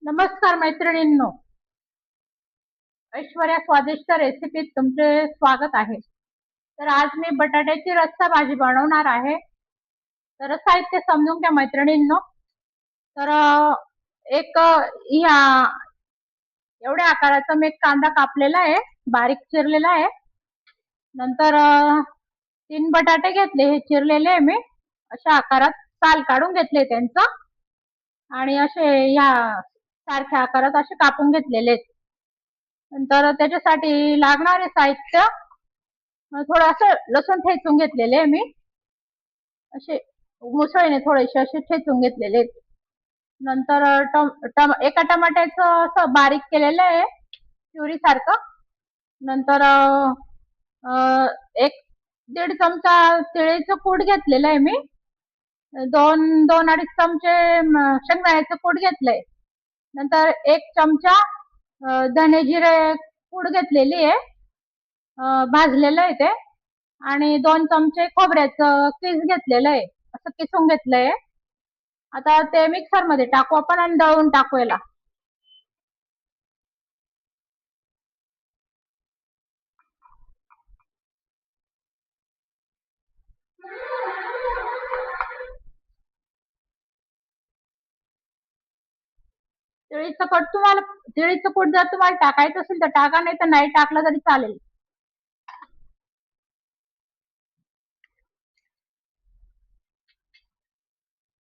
नमस्कार मैत्रिणींनो, ऐश्वर्या स्वादिष्ट रेसिपीत तुमचे स्वागत आहे. तर आज मी बटाट्याची रस्सा भाजी बनवणार आहे. तर साहित्य समजून घ्या मैत्रिणींनो. तर एक ह्या एवढ्या आकाराचा मी एक कांदा कापलेला आहे, बारीक चिरलेला आहे. नंतर 3 बटाटे घेतले, हे चिरलेले आहे मी अशा आकारात, साल काढून घेतले त्यांचं आणि असे ह्या सारख्या आकारात असे कापून घेतलेले आहेत. नंतर त्याच्यासाठी लागणारे साहित्य थोडंसं लसूण ठेचून घेतलेले आहे मी, असे मुसळीने थोडेसे असे ठेचून घेतलेले आहेत. नंतर एका टमाट्याचं असं बारीक केलेलं आहे प्युरी सारखं. नंतर एक 1.5 चमचा तिळीचं कूट घेतलेलं आहे मी. 2-2.5 चमचे शेंगदाण्याचं कूट घेतलंय. नंतर 1 चमचा धने जिरे पूड घेतलेली आहे, भाजलेलं आहे ते. आणि 2 चमचे खोबऱ्याचं किस घेतलेलं आहे, असं किसून घेतलंय. आता ते मिक्सर मध्ये टाकू आपण आणि दळून टाकू याला. तिळीचं कूट जर तुम्हाला टाकायचं असेल तर टाका, नाही तर नाही टाकलं तरी चालेल.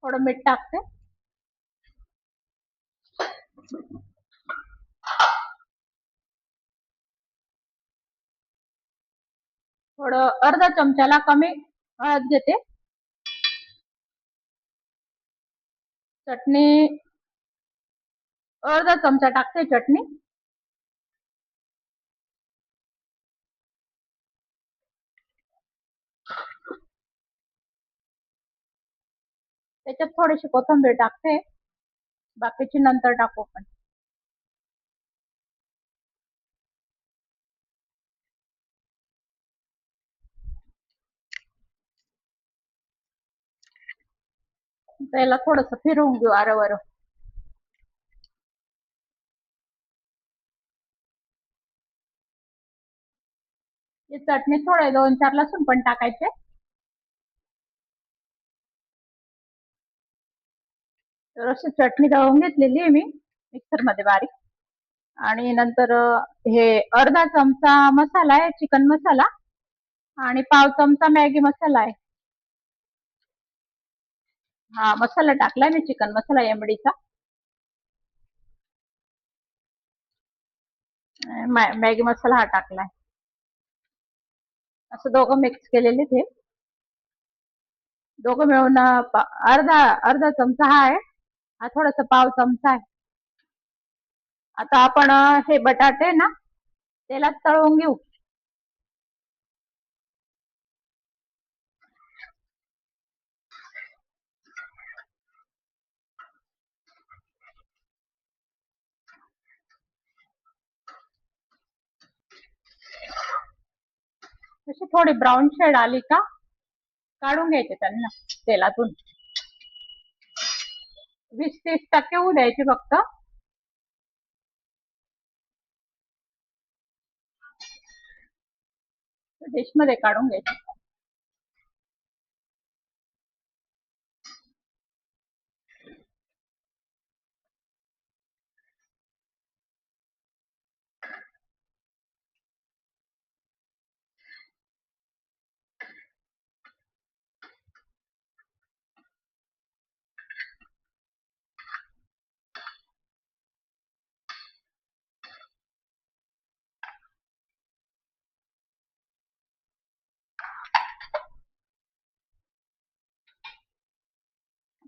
थोडं मीठ टाकते. थोडं अर्धा चमच्याला कमी हळद घेते. चटणी अर्धा चमचा टाकते चटणी. त्याच्यात थोडीशी कोथिंबीर टाकते, बाकीची नंतर टाकू आपण. त्याला थोडस फिरवून घेऊ आरवर. चटणी थोडे 2-4 लसूण पण टाकायचे. तर अशी चटणी दळून घेतलेली आहे मी मिक्सर मध्ये बारीक. आणि नंतर हे अर्धा चमचा मसाला आहे, चिकन मसाला, आणि पाव चमचा मॅगी मसाला आहे. हा मसाला टाकलाय मी, चिकन मसाला एमडीचा. मॅगी मसाला हा टाकलाय. असं दोघं मिक्स केलेले ते दोघं मिळून अर्धा अर्धा चमचा हा आहे, हा थोडासा पाव चमचा आहे. आता आपण हे बटाटे ना तेलात तळून घेऊ. अशी थोडी ब्राऊन शेड आली का काढून घ्यायचे त्यांना तेलातून. 20-30% होऊ द्यायचे फक्त. डिश मध्ये काढून घ्यायचे.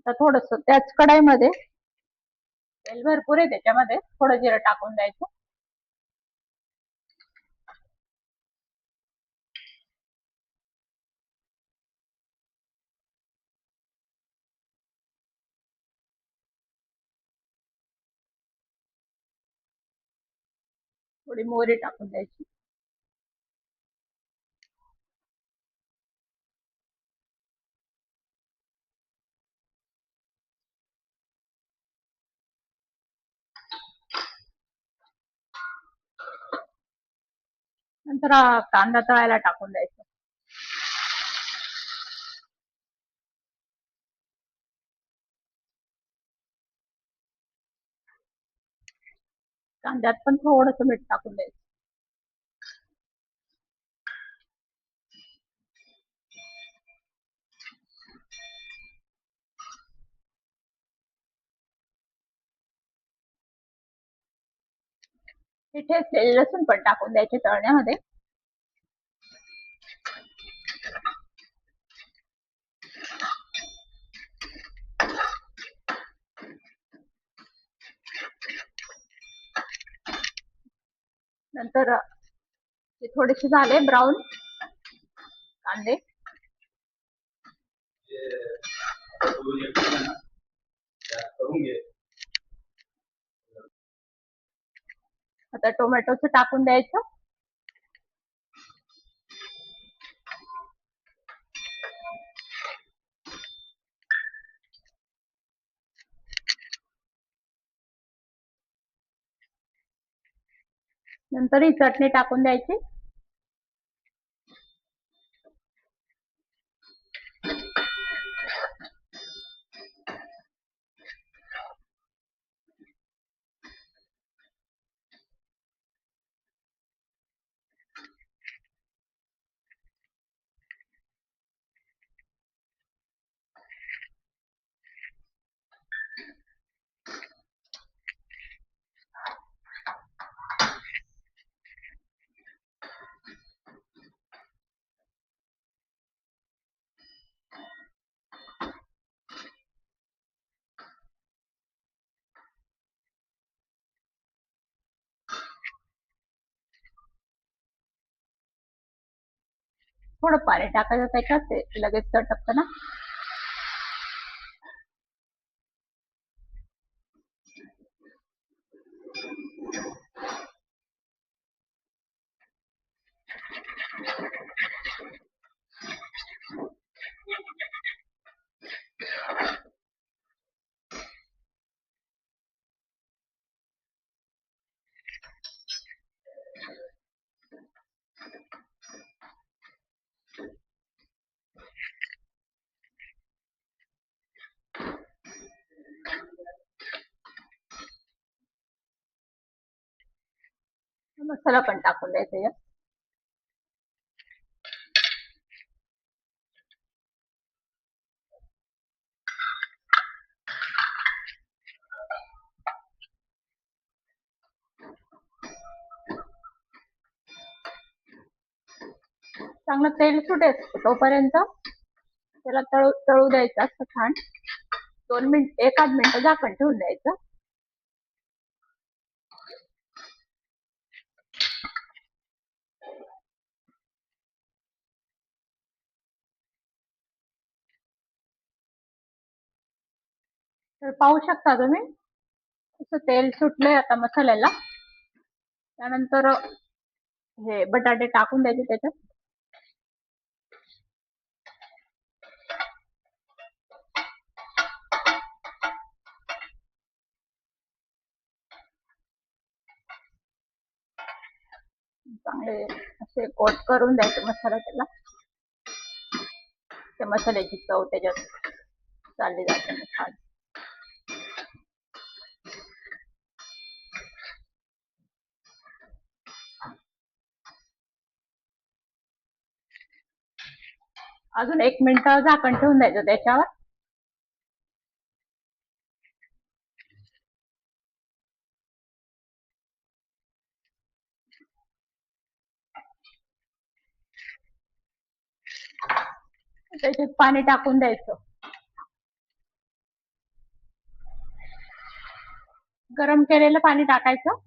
आता थोडस त्याच कढईमध्ये तेल भरपूर आहे, त्याच्यामध्ये थोडं जिरं टाकून द्यायचं. थोडी मोहरी टाकून द्यायची. नंतर कांदा तळायला टाकून द्यायचा. कांद्यात पण थोडंसं मीठ टाकून द्यायचं. इथे लसूण पण टाकून द्यायचे तळण्यामध्ये. नंतर ते थोडेसे झाले ब्राऊन कांदे, आता टोमॅटोचं टाकून द्यायचं. नंतर ही चटणी टाकून द्यायची. थोडं पाणी टाकायचं त्याच्यात, ते लगेच चटकतं ना. मसाला पण टाकून द्यायचा यात. चांगलं तेल सुटेल तोपर्यंत त्याला तळू द्यायचं असं छान. 2 मिनिट, 1-2 मिनिट झाकण ठेवून द्यायचं. तर पाहू शकता तुम्ही असं तेल सुटलंय आता मसाल्याला. त्यानंतर हे बटाटे टाकून द्यायचे त्याच्यात. चांगले असे कोट करून द्यायचे मसाला त्याला. त्या मसाल्याची चव त्याच्यात चालली जाते मग छान. अजून 1 मिनिट झाकण ठेवून द्यायचं त्याच्यावर. त्याच्यात पाणी टाकून द्यायचं. गरम केलेलं पाणी टाकायचं.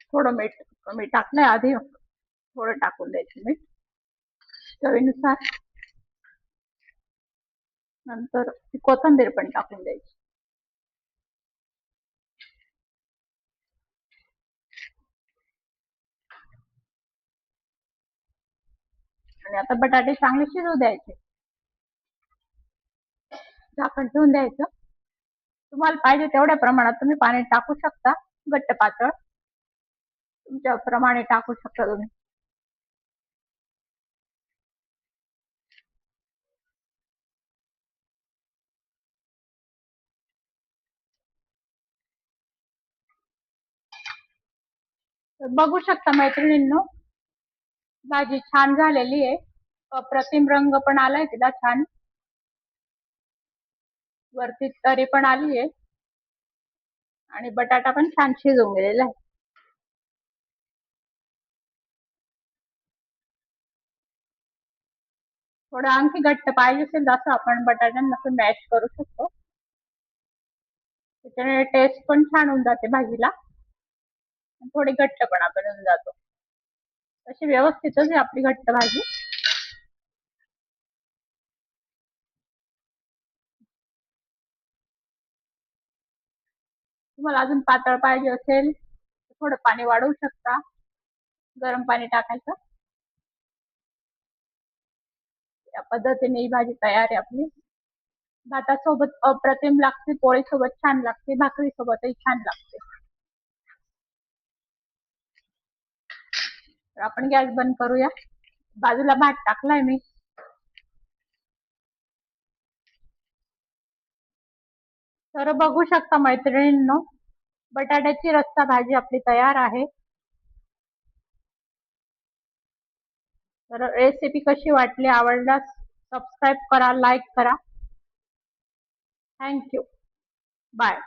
थोडं मीठ कमी टाकलंय आधी, थोडं टाकून द्यायचं मीठ चवीनुसार. नंतर कोथिंबीर पण टाकून द्यायची. आणि आता बटाटे चांगले शिजू द्यायचे. झाकण ठेवून द्यायचं. तुम्हाला पाहिजे तेवढ्या प्रमाणात तुम्ही पाणी टाकू शकता, घट्ट पातळ तुमच्या प्रमाणे टाकू शकता तुम्ही. तर बघू शकता मैत्रिणींनो, भाजी छान झालेली आहे. अप्रतिम रंग पण आलाय तिला छान, वरती तरी पण आली आहे आणि बटाटा पण छान शिजून गेलेला आहे. थोडं आणखी घट्ट पाहिजे असेल जसं आपण बटाट्यांना मॅश करू शकतो. त्याच्याने टेस्ट पण छान होऊन जाते भाजीला, थोडी घट्टपणा पण होऊन जातो. तशी व्यवस्थितच आहे आपली घट्ट भाजी. तुम्हाला अजून पातळ पाहिजे असेल तर थोडं पाणी वाढवू शकता, गरम पाणी टाकायचं. या पद्धतीने ही भाजी तयार आहे आपली. भातासोबत अप्रतिम लागते, पोळीसोबत छान लागते, भाकरीसोबतही छान लागते. तर आपण गॅस बंद करूया. बाजूला भात टाकलाय मी. तर बघू शकता मैत्रिणींनो, बटाट्याची रस्सा भाजी आपली तयार आहे. तर रेसिपी कशी वाटली, आवडल्यास सबस्क्राईब करा, लाईक करा. थँक्यू. बाय.